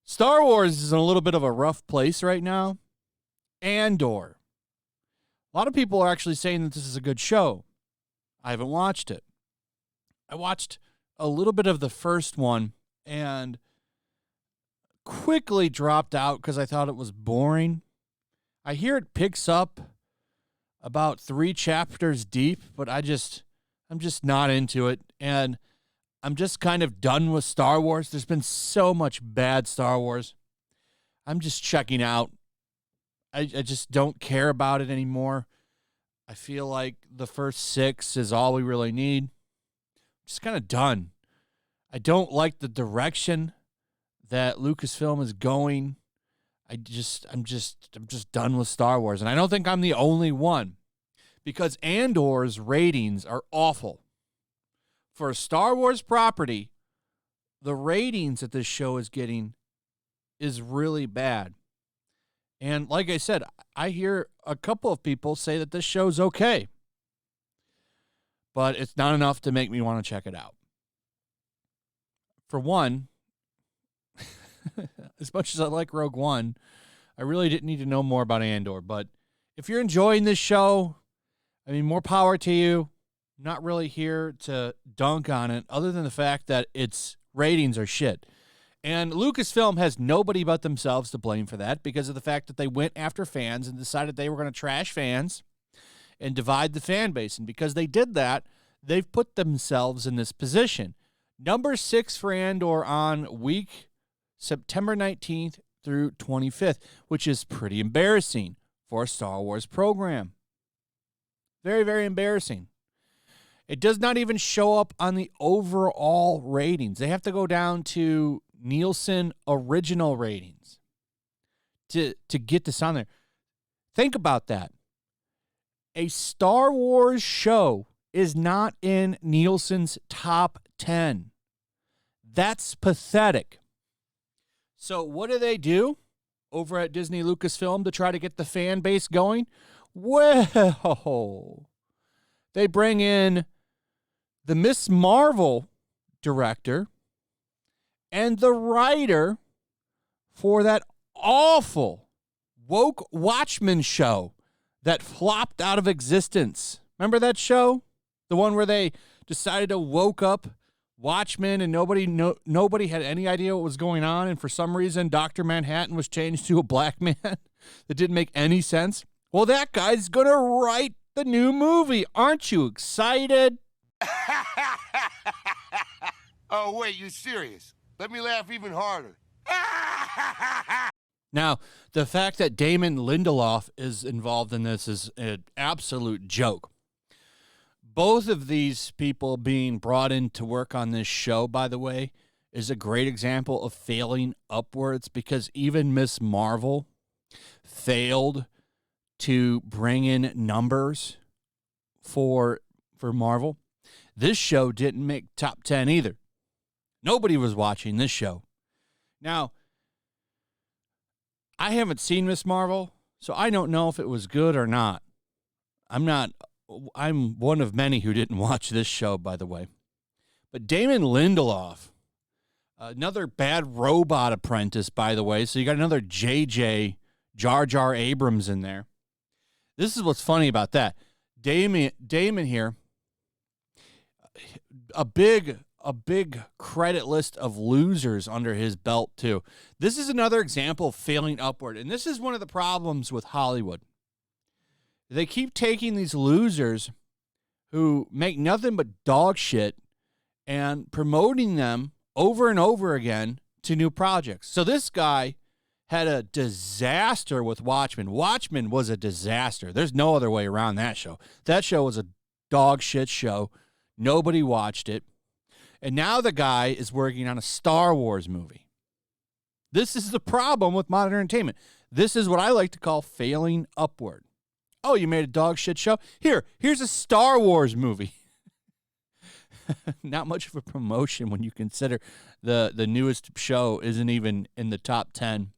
Star Wars is in a little bit of a rough place right now. Andor. A lot of people are actually saying that this is a good show. I haven't watched it. I watched a little bit of the first one and quickly dropped out because I thought it was boring. I hear it picks up about 3 chapters deep, but I'm just not into it. And I'm just kind of done with Star Wars. There's been so much bad Star Wars. I'm just checking out. I just don't care about it anymore. I feel like the first 6 is all we really need. I'm just kind of done. I don't like the direction that Lucasfilm is going. I'm just done with Star Wars. And I don't think I'm the only one, because Andor's ratings are awful. For a Star Wars property, the ratings that this show is getting is really bad. And like I said, I hear a couple of people say that this show's okay, but it's not enough to make me want to check it out. For one, as much as I like Rogue One, I really didn't need to know more about Andor. But if you're enjoying this show, I mean, more power to you. I'm not really here to dunk on it, other than the fact that its ratings are shit. And Lucasfilm has nobody but themselves to blame for that, because of the fact that they went after fans and decided they were going to trash fans and divide the fan base. And because they did that, they've put themselves in this position. Number 6 for Andor on week September 19th through 25th, which is pretty embarrassing for a Star Wars program. Very, very embarrassing. It does not even show up on the overall ratings. They have to go down to Nielsen original ratings to get this on there. Think about that. A Star Wars show is not in Nielsen's top 10. That's pathetic. So what do over at Disney Lucasfilm to try to get the fan base going? Well, they bring in the Miss Marvel director and the writer for that awful woke Watchmen show that flopped out of existence. Remember that show? The one where they decided to woke up Watchmen and nobody had any idea what was going on, and for some reason Dr. Manhattan was changed to a black man that didn't make any sense. Well, that guy's going to write the new movie. Aren't you excited? Oh, wait, you serious? Let me laugh even harder. Now, the fact that Damien Lindelof is involved in this is an absolute joke. Both of these people being brought in to work on this show, by the way, is a great example of failing upwards, because even Miss Marvel failed to bring in numbers for Marvel. This show didn't make top 10 either. Nobody was watching this show. Now, I haven't seen Miss Marvel, so I don't know if it was good or not. I'm one of many who didn't watch this show, by the way. But Damien Lindelof, another bad robot apprentice, by the way. So you got another JJ, Jar Jar Abrams in there. This is what's funny about that. Damien here, a big credit list of losers under his belt, too. This is another example of failing upward. And this is one of the problems with Hollywood. They keep taking these losers who make nothing but dog shit and promoting them over and over again to new projects. So this guy had a disaster with Watchmen. Watchmen was a disaster. There's no other way around that show. That show was a dog shit show. Nobody watched it. And now the guy is working on a Star Wars movie. This is the problem with modern entertainment. This is what I like to call failing upward. Oh, you made a dog shit show? Here's a Star Wars movie. Not much of a promotion when you consider the newest show isn't even in the top 10.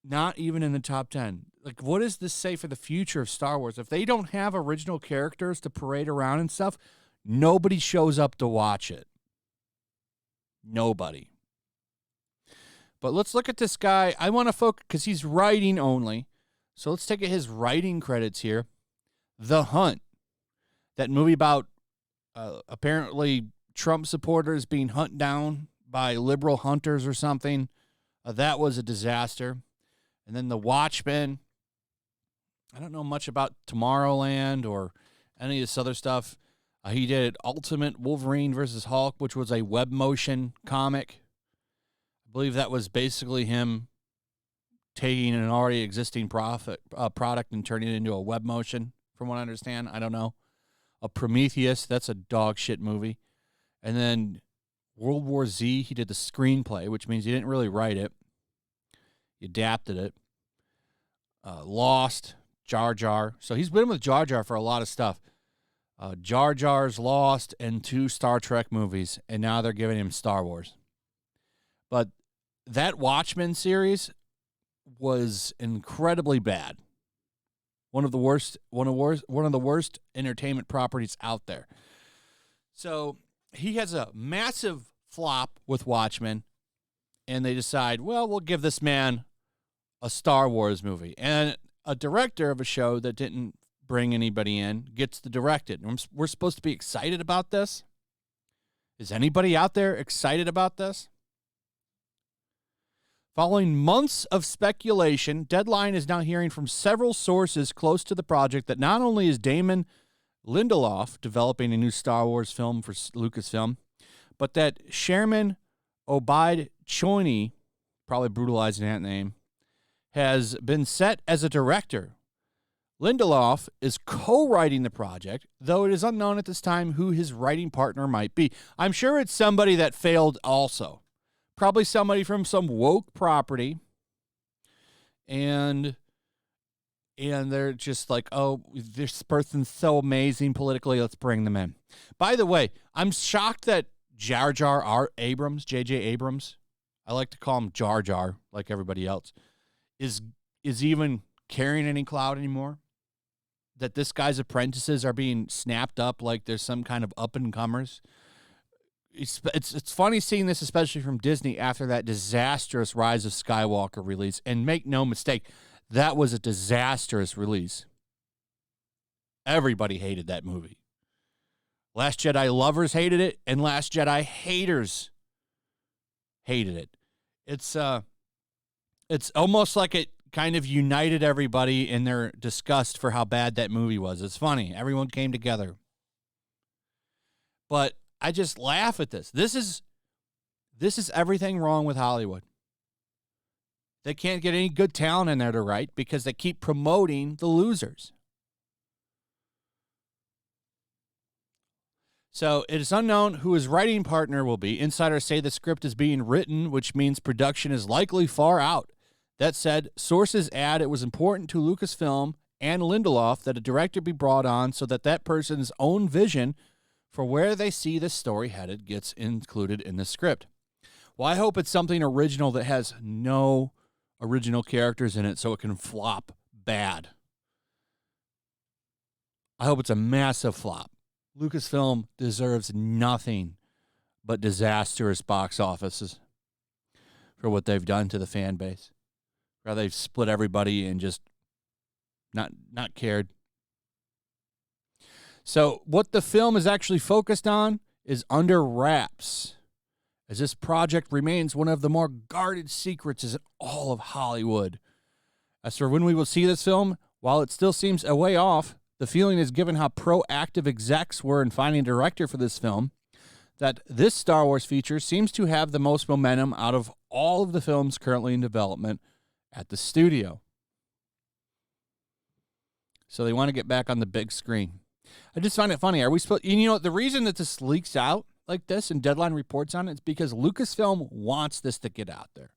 Not even in the top 10. Like, what does this say for the future of Star Wars? If they don't have original characters to parade around and stuff, nobody shows up to watch it. Nobody. But let's look at this guy. I want to focus, because he's writing only. So let's take his writing credits here. The Hunt. That movie about apparently Trump supporters being hunted down by liberal hunters or something. That was a disaster. And then The Watchmen. I don't know much about Tomorrowland or any of this other stuff. He did Ultimate Wolverine versus Hulk, which was a web motion comic. I believe that was basically him taking an already existing product and turning it into a web motion, from what I understand. I don't know. A Prometheus, that's a dog shit movie. And then World War Z, he did the screenplay, which means he didn't really write it. He adapted it. Lost, Jar Jar. So he's been with Jar Jar for a lot of stuff. Jar Jar's Lost and 2 Star Trek movies, and now they're giving him Star Wars. But that Watchmen series was incredibly bad. One of the worst entertainment properties out there. So he has a massive flop with Watchmen, and they decide, well, we'll give this man a Star Wars movie. And a director of a show that didn't bring anybody in gets to direct it. And we're supposed to be excited about this? Is anybody out there excited about this? Following months of speculation, Deadline is now hearing from several sources close to the project that not only is Damon Lindelof developing a new Star Wars film for Lucasfilm, but that Sharmeen Obaid-Chinoy, probably brutalizing that name, has been set as a director. Lindelof is co-writing the project, though it is unknown at this time who his writing partner might be. I'm sure it's somebody that failed also. Probably somebody from some woke property. And they're just like, oh, this person's so amazing politically, let's bring them in. By the way, I'm shocked that Jar Jar Abrams, J.J. Abrams, I like to call him Jar Jar like everybody else, is even carrying any clout anymore. That this guy's apprentices are being snapped up like there's some kind of up-and-comers. It's funny seeing this, especially from Disney, after that disastrous Rise of Skywalker release. And make no mistake, that was a disastrous release. Everybody hated that movie. Last Jedi lovers hated it, and Last Jedi haters hated it. It's almost like it kind of united everybody in their disgust for how bad that movie was. It's funny. Everyone came together. But I just laugh at this. This is everything wrong with Hollywood. They can't get any good talent in there to write because they keep promoting the losers. So it is unknown who his writing partner will be. Insiders say the script is being written, which means production is likely far out. That said, sources add it was important to Lucasfilm and Lindelof that a director be brought on so that person's own vision for where they see the story headed gets included in the script. Well, I hope it's something original that has no original characters in it so it can flop bad. I hope it's a massive flop. Lucasfilm deserves nothing but disastrous box offices for what they've done to the fan base. Or they've split everybody and just not cared. So what the film is actually focused on is under wraps, as this project remains one of the more guarded secrets in all of Hollywood. As for when we will see this film, while it still seems a way off, the feeling is, given how proactive execs were in finding a director for this film, that this Star Wars feature seems to have the most momentum out of all of the films currently in development at the studio. So they want to get back on the big screen. I just find it funny. Are we supposed? The reason that this leaks out like this and Deadline reports on it is because Lucasfilm wants this to get out there.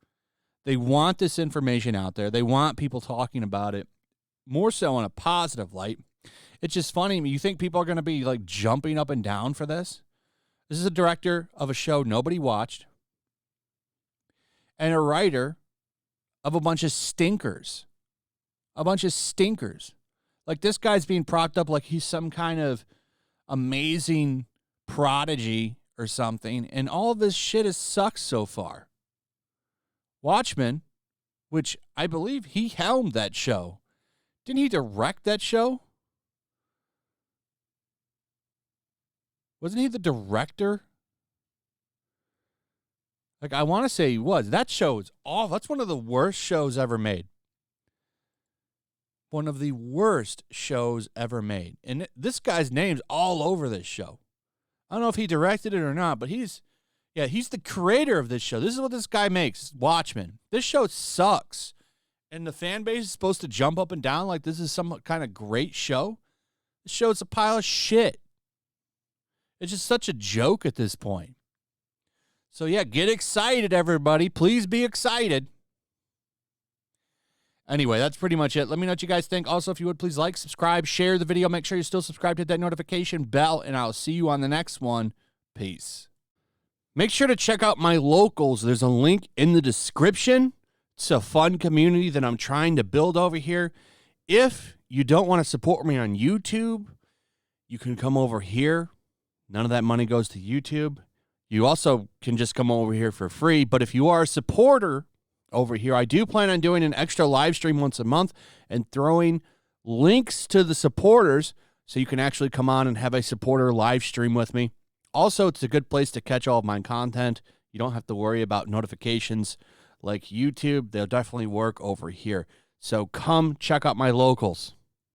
They want this information out there. They want people talking about it more so in a positive light. It's just funny. You think people are going to be like jumping up and down for this? This is a director of a show nobody watched and a writer of a bunch of stinkers. a bunch of stinkers. Like, this guy's being propped up like he's some kind of amazing prodigy or something, and all of this shit has sucked so far. Watchmen, which I believe he helmed that show. Didn't he direct that show? Wasn't he the director? Like, I want to say he was. That show is awful. That's one of the worst shows ever made. One of the worst shows ever made. And this guy's name's all over this show. I don't know if he directed it or not, but he's the creator of this show. This is what this guy makes, Watchmen. This show sucks. And the fan base is supposed to jump up and down like this is some kind of great show. This show's a pile of shit. It's just such a joke at this point. So, yeah, get excited, everybody. Please be excited. Anyway, that's pretty much it. Let me know what you guys think. Also, if you would, please like, subscribe, share the video. Make sure you're still subscribed, hit that notification bell, and I'll see you on the next one. Peace. Make sure to check out my locals. There's a link in the description. It's a fun community that I'm trying to build over here. If you don't want to support me on YouTube, you can come over here. None of that money goes to YouTube. You also can just come over here for free. But if you are a supporter over here, I do plan on doing an extra live stream once a month and throwing links to the supporters so you can actually come on and have a supporter live stream with me. Also, it's a good place to catch all of my content. You don't have to worry about notifications like YouTube. They'll definitely work over here. So come check out my locals.